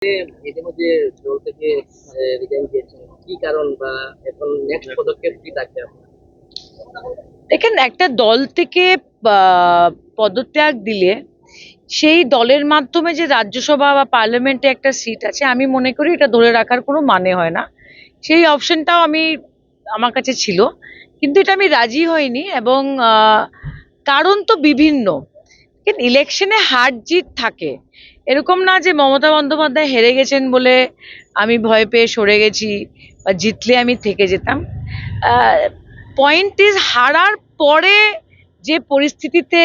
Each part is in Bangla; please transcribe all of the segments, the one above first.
ইতিমধ্যে দল থেকে রিজাইন দিয়েছেন, কি কারণ বা এখন নেক্সট পদক্ষেপ কি থাকবে আপনার? দেখেন, একটা দল থেকে পদত্যাগ দিলে সেই দলের মাধ্যমে যে রাজ্যসভা বা পার্লামেন্টে একটা সিট আছে, আমি মনে করি এটা ধরে রাখার কোনো মানে হয় না। সেই অপশনটাও আমার কাছে ছিল, কিন্তু এটা আমি রাজি হইনি। এবং কারণ তো বিভিন্ন, কিন্তু ইলেকশনে হার জিত থাকে। এরকম না যে মমতা বন্দ্যোপাধ্যায় হেরে গেছেন বলে আমি ভয় পেয়ে সরে গেছি বা জিতলে আমি থেকে যেতাম। পয়েন্ট ইজ, হারার পরে যে পরিস্থিতিতে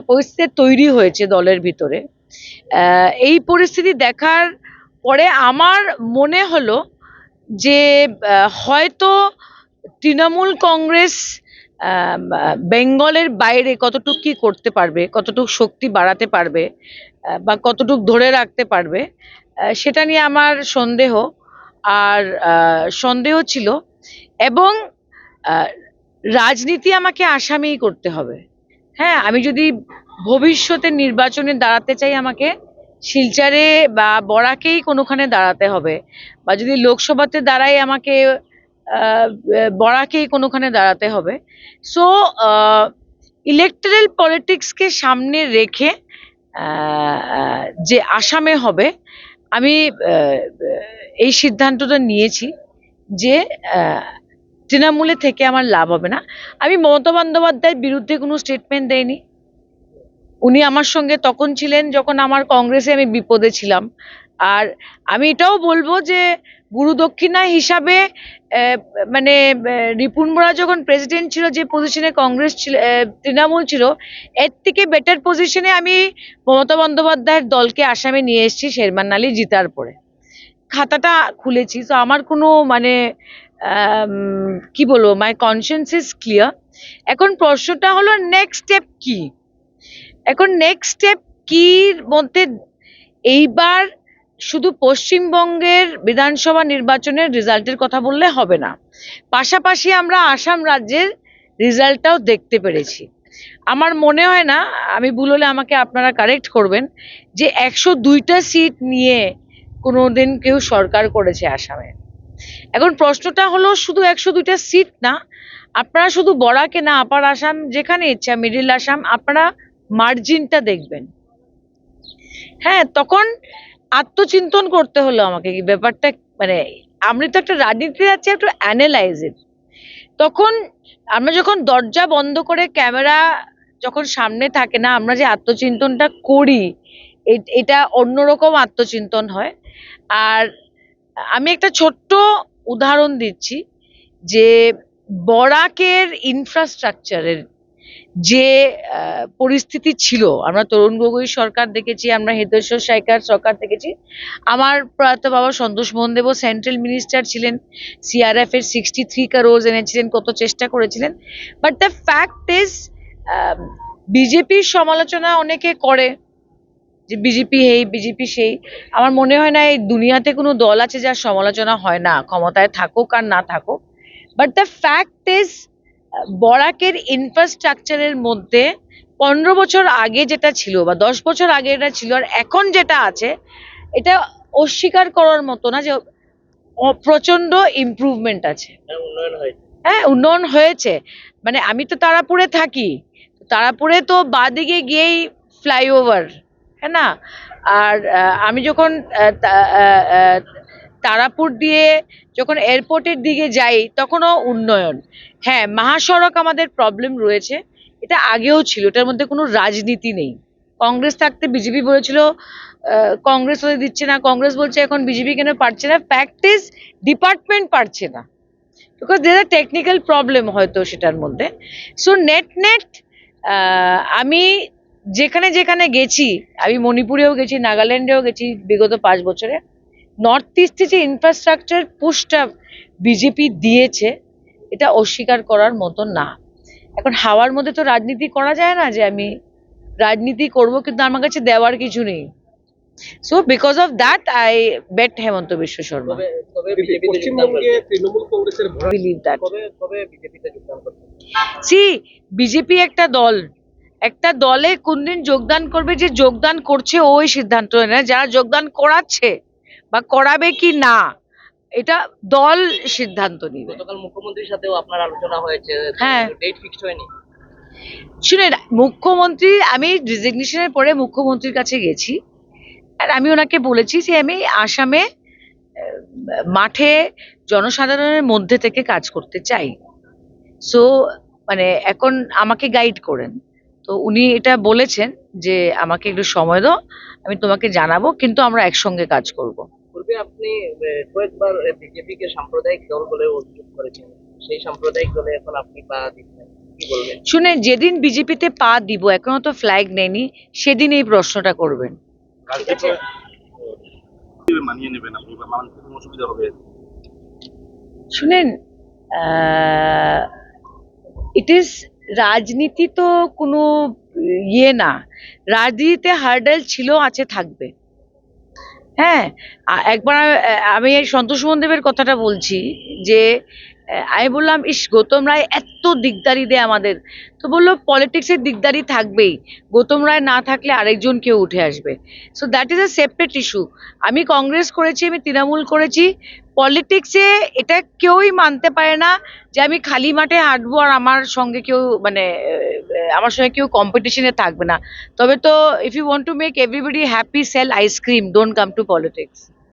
পরিস্থিতি তৈরি হয়েছে দলের ভিতরে, এই পরিস্থিতি দেখার পরে আমার মনে হলো যে হয়তো তৃণমূল কংগ্রেস বেঙ্গলের বাইরে কতটুকু কি করতে পারবে, কতটুকু শক্তি বাড়াতে পারবে, বা কতটুকু ধরে রাখতে পারবে, সেটা নিয়ে আমার সন্দেহ। আর সন্দেহ ছিল। এবং রাজনীতি আমাকে আসামিই করতে হবে। হ্যাঁ, আমি যদি ভবিষ্যতে নির্বাচনে দাঁড়াতে চাই, আমাকে শিলচরে বা বরাকেই কোনোখানে দাঁড়াতে হবে, বা যদি লোকসভাতে দাঁড়াই আমাকে বরাকেই কোনোখানে দাঁড়াতে হবে। সো ইলেকট্রাল পলিটিক্সকে সামনে রেখে যে আসামে হবে, আমি এই সিদ্ধান্তটা নিয়েছি যে তৃণমূলে থেকে আমার লাভ হবে না। আমি মমতা বন্দ্যোপাধ্যায়ের বিরুদ্ধে কোনো স্টেটমেন্ট দেইনি। উনি আমার সঙ্গে তখন ছিলেন যখন আমার কংগ্রেসে আমি বিপদে ছিলাম। আর আমি এটাও বলবো যে গুরুদক্ষিণা হিসাবে রিপুন বোরা যখন প্রেসিডেন্ট ছিল, যে পজিশনে কংগ্রেস ছিল, তৃণমূল ছিল, এর থেকে বেটার পজিশনে আমি মমতা বন্দ্যোপাধ্যায়ের দলকে আসামে নিয়ে এসেছি শেরমান আলী জিতার পরে। খাতাটা খুলেছি, তো আমার কোনো কি বলবো, মাই কনসিয়েন্স ইজ ক্লিয়ার। এখন প্রশ্নটা হলো নেক্সট স্টেপ কি। এখন নেক্সট স্টেপ কির মধ্যে এইবার শুধু পশ্চিমবঙ্গের বিধানসভা নির্বাচনের রেজাল্টের কথা বললে হবে না, পাশাপাশি আমরা আসাম রাজ্যের রেজাল্টটাও দেখতে পেরেছি। আমার মনে হয় না, আমি ভুল হলে আমাকে আপনারা কারেক্ট করবেন, যে 102টা সিট নিয়ে কোনোদিন কেউ সরকার করেছে আসামে। এখন প্রশ্নটা হলো, শুধু 102টা সিট না, আপনারা শুধু বরাকে না, আপার আসাম যেখানে ইচ্ছা, মিডিল আসাম, আপনারা মার্জিনটা দেখবেন। হ্যাঁ, তখন আত্মচিন্তন করতে হলো আমাকে, কি ব্যাপারটা, আমি তো একটা রাজনীতি যাচ্ছি, একটু অ্যানালাইজ ইট। তখন আমরা যখন দরজা বন্ধ করে ক্যামেরা যখন সামনে থাকে না, আমরা যে আত্মচিন্তনটা করি, এটা অন্যরকম আত্মচিন্তন হয়। আর আমি একটা ছোট্ট উদাহরণ দিচ্ছি, যে বরাকের ইনফ্রাস্ট্রাকচারের যে পরিস্থিতি ছিল, আমরা তরুণ গগৈ সরকার দেখেছি, আমরা হেতেশ্বর সাইকার সরকার দেখেছি, আমার প্রয়াত বাবা সন্তোষ মোহন দেবও সেন্ট্রাল মিনিস্টার ছিলেন, সিআরএফ এর 63 crores এনেছিলেন, কত চেষ্টা করেছিলেন। বাট দ্য ফ্যাক্ট ইজ, বিজেপির সমালোচনা অনেকে করে যে বিজেপি এই বিজেপি সেই। আমার মনে হয় না এই দুনিয়াতে কোনো দল আছে যার সমালোচনা হয় না, ক্ষমতায় থাকুক আর না থাকুক। বাট দ্য ফ্যাক্ট ইজ, বরাকের ইনফ্রাস্ট্রাকচারের মধ্যে 15 বছর আগে যেটা ছিল বা 10 বছর আগে এটা ছিল, আর এখন যেটা আছে, এটা অস্বীকার করার মতো না যে প্রচন্ড ইমপ্রুভমেন্ট আছে। হ্যাঁ, উন্নয়ন হয়েছে। আমি তো তারাপুরে থাকি, তারাপুরে তো বাঁদিকে গিয়েই ফ্লাইওভার, হ্যাঁ না? আর আমি যখন তারাপুর দিয়ে যখন এয়ারপোর্টের দিকে যাই, তখনও উন্নয়ন। হ্যাঁ, মহাসড়ক আমাদের প্রবলেম রয়েছে, এটা আগেও ছিল, এটার মধ্যে কোনো রাজনীতি নেই। কংগ্রেস থাকতে বিজেপি বলেছিল কংগ্রেস ওদের দিচ্ছে না, কংগ্রেস বলছে এখন বিজেপি কেন পারছে না। ফ্যাক্ট ইজ, ডিপার্টমেন্ট পারছে না, because there are technical problem হয়তো সেটার মধ্যে। সো নেট আমি যেখানে যেখানে গেছি, আমি মণিপুরেও গেছি, নাগাল্যান্ডেও গেছি বিগত 5 বছরে, নর্থ ইস্টে যে ইনফ্রাস্ট্রাকচার পুশটা বিজেপি দিয়েছে, এটা অস্বীকার করার মতো না। এখন হাওয়ার মধ্যে তো রাজনীতি করা যায় না, যে আমি রাজনীতি করব কিন্তু আমার কাছে দেওয়ার কিছু নেই। So because of that I bet Himanta Biswa Sarma. পশ্চিমবঙ্গে তৃণমূল কংগ্রেসের বিলিভ দ্যাট কবে বিজেপিতে যোগদান করবে? সি, বিজেপি একটা দল, একটা দলে কোনদিন যোগদান করবে, যে যোগদান করছে ওই সিদ্ধান্ত নেয়, যারা যোগদান করাচ্ছে বা করাবে কি না, এটা দল সিদ্ধান্ত নিবে। গতকাল মুখ্যমন্ত্রীর সাথেও আপনার আলোচনা হয়েছে, হ্যাঁ। ডেট ফিক্সড হয়নি? শুনেন, মুখ্যমন্ত্রী, আমি রিজিগনেশনের পরে মুখ্যমন্ত্রীর কাছে গেছি, আর আমি ওনাকে বলেছি যে আমি আসামে মাঠে জনসাধারণের মধ্যে থেকে কাজ করতে চাই। সো মানে এখন আমাকে গাইড করেন। তো উনি এটা বলেছেন যে আমাকে একটু সময় দাও, আমি তোমাকে জানাবো, কিন্তু আমরা একসঙ্গে কাজ করব। পূর্বে আপনি কয়েকবার বিজেপি কে সাম্প্রদায়িক দল বলে অভিযোগ করেছেন, সেই সাম্প্রদায়িক দলে এখন আপনি পা দিচ্ছেন, কি বলবেন? শুনে, যেদিন বিজেপিতে পা দিব, এখনো তো ফ্ল্যাগ নেয়নি, সেদিন এই প্রশ্নটা করবেন। ঠিক আছে। কিভাবে মানিয়ে নেবেন আপনি বা মানতে কোনো অসুবিধা হবে? শুনেন, ইট ইজ, রাজনীতি তো কোনো ইয়ে না, রাজনীতিতে হার্ডেল ছিল, আছে, থাকবে। হ্যাঁ, একবার আমি এই সন্তোষ দেবের কথাটা বলছি যে আমি বললাম, ইস, গৌতম রায় এত দিকদারি দেয় আমাদের। তো বললো পলিটিক্সের দিকদারি থাকবেই, গৌতম রায় না থাকলে আরেকজন কেউ উঠে আসবে। So that is a separate issue. আমি কংগ্রেস করেছি, আমি তৃণমূল করেছি, পলিটিক্সে এটা কেউই মানতে পারে না যে আমি খালি মাঠে হাঁটবো আর আমার সঙ্গে কেউ মানে আমার সঙ্গে কেউ কম্পিটিশনে থাকবে না। তবে তো if you want to make everybody happy, sell ice cream, don't come to politics.